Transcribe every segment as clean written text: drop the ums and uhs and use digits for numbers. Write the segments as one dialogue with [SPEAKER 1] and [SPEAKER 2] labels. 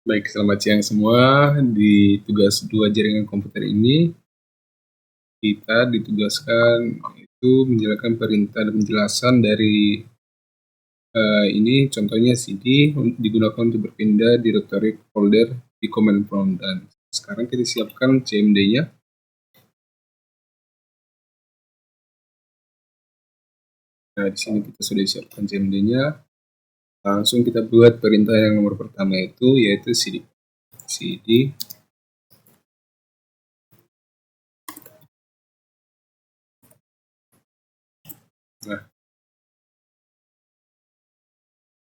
[SPEAKER 1] Baik, selamat siang semua. Di tugas 2 jaringan komputer ini, kita ditugaskan itu menjalankan perintah dan penjelasan dari ini contohnya cd digunakan untuk berpindah directory folder di command prompt. Dan sekarang kita siapkan cmd-nya. Nah, di sini kita sudah siapkan cmd-nya. Langsung kita buat perintah yang nomor pertama itu yaitu cd. Nah,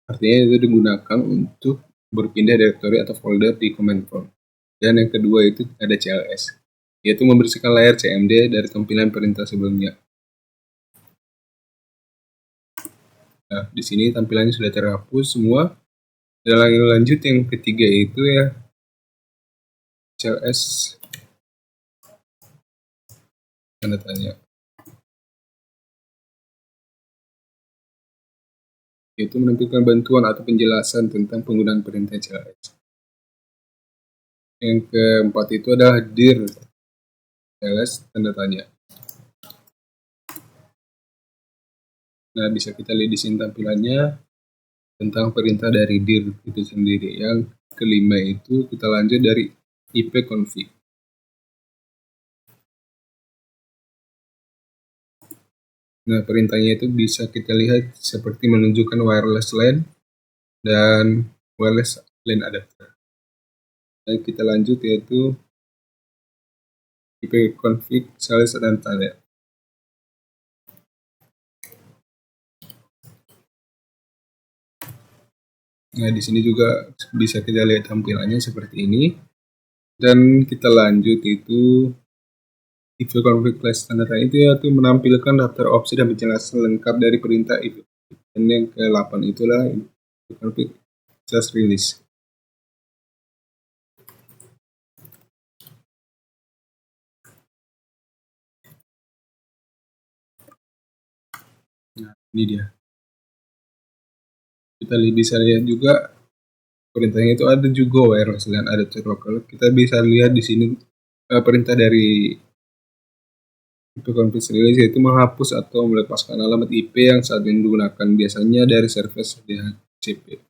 [SPEAKER 1] artinya itu digunakan untuk berpindah directory atau folder di command prompt. Dan yang kedua itu ada cls, yaitu membersihkan layar cmd dari tampilan perintah sebelumnya. Nah, di sini tampilannya sudah terhapus semua. Dan lanjut yang ketiga itu ya cls tanda tanya, yaitu menampilkan bantuan atau penjelasan tentang penggunaan perintah cls. Yang keempat itu adalah dir cls tanda tanya. Nah, bisa kita lihat di sini tampilannya tentang perintah dari dir itu sendiri. Yang kelima itu kita lanjut dari ipconfig. Nah, perintahnya itu bisa kita lihat seperti menunjukkan wireless LAN dan wireless LAN adapter. Dan kita lanjut yaitu ipconfig cls dan tanda. Nah, di sini juga bisa kita lihat tampilannya seperti ini. Dan kita lanjut itu ipconfig class standard itu yaitu menampilkan daftar opsi dan penjelasan lengkap dari perintah if. Dan yang ke-8 itulah ipconfig just release. Nah, ini dia. Kita bisa lihat juga perintahnya itu ada juga wireless LAN adapter lokal. Kita bisa lihat di sini perintah dari ipconfig release yaitu menghapus atau melepaskan alamat IP yang saat ini digunakan biasanya dari service DHCP.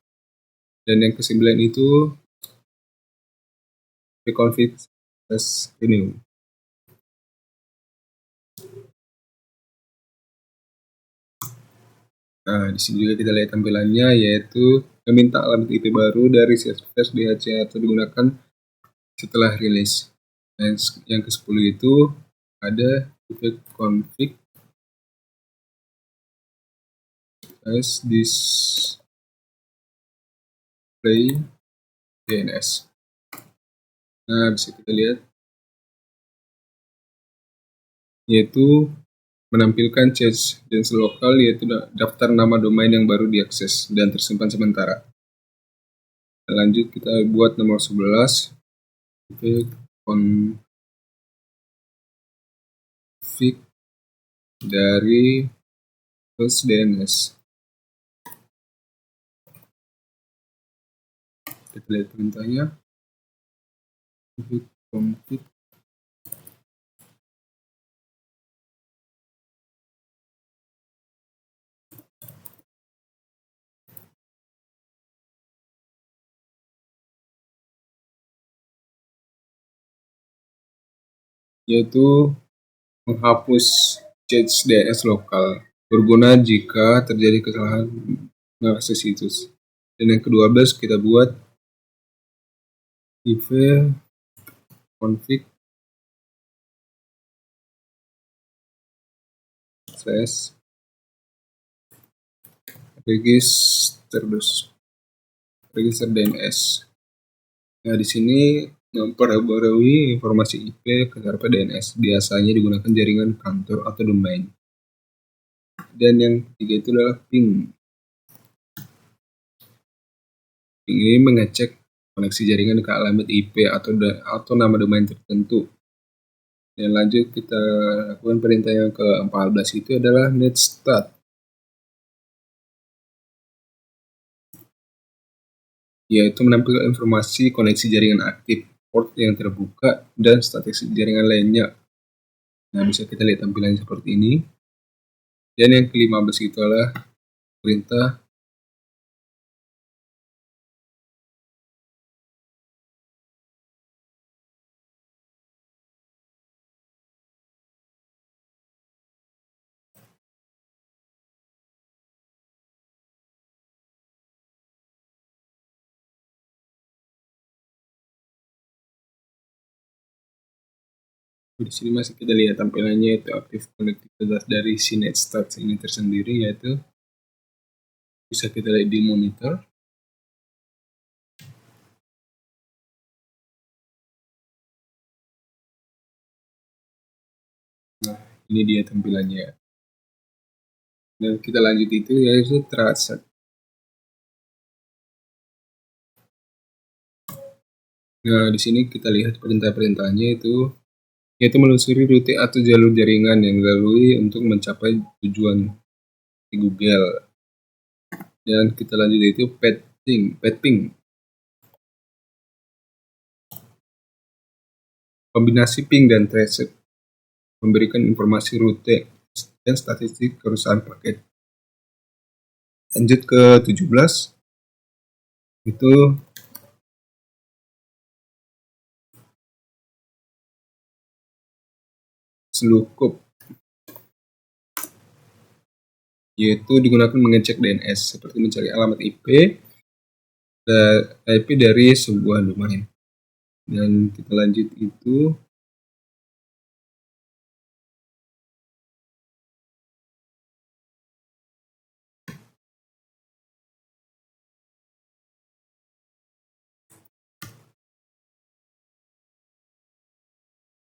[SPEAKER 1] Dan yang ke-9 itu ipconfig ini. Nah, di sini juga kita lihat tampilannya yaitu meminta alamat IP baru dari service DHC atau digunakan setelah rilis. Dan yang ke-10 itu ada ipconfig as display DNS. Nah, bisa kita lihat yaitu menampilkan cache DNS lokal yaitu daftar nama domain yang baru diakses dan tersimpan sementara. Lanjut kita buat nomor 11 ipconfig dari host DNS. Kita lihat perintahnya ipconfig yaitu menghapus cache DNS lokal berguna jika terjadi kesalahan mengakses situs. Dan yang ke-12 kita buat ipconfig register DNS. Nah, di sini memperbarui informasi IP ke server DNS biasanya digunakan jaringan kantor atau domain. Dan yang ketiga itu adalah ping. Ping ini mengecek koneksi jaringan ke alamat IP atau nama domain tertentu. Dan lanjut kita lakukan perintah yang ke-14 itu adalah netstart. yaitu menampilkan informasi koneksi jaringan aktif, port yang terbuka, dan statistik jaringan lainnya. Nah, bisa kita lihat tampilannya seperti ini. Dan yang ke-15 itu adalah perintah di sini masih kita lihat tampilannya, itu aktif konektivitas dari si NetStats ini tersendiri, yaitu bisa kita lihat di monitor. Nah, ini dia tampilannya. Dan kita lanjut itu yaitu transact. Nah, di sini kita lihat perintah-perintahnya itu yaitu menelusuri rute atau jalur jaringan yang dilalui untuk mencapai tujuan di Google. Dan kita lanjut itu ping. Kombinasi ping dan trace memberikan informasi rute dan statistik kerusakan paket. Lanjut ke 17 itu Slookup, yaitu digunakan mengecek DNS seperti mencari alamat IP dari sebuah domain. Dan kita lanjut itu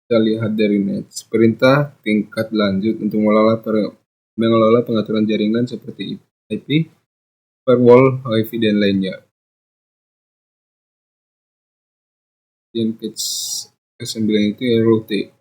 [SPEAKER 1] kita lihat dari Nets, perintah tingkat lanjut untuk mengelola pengaturan jaringan seperti IP, firewall, WiFi, dan lainnya. Dan ke-9 itu ya route.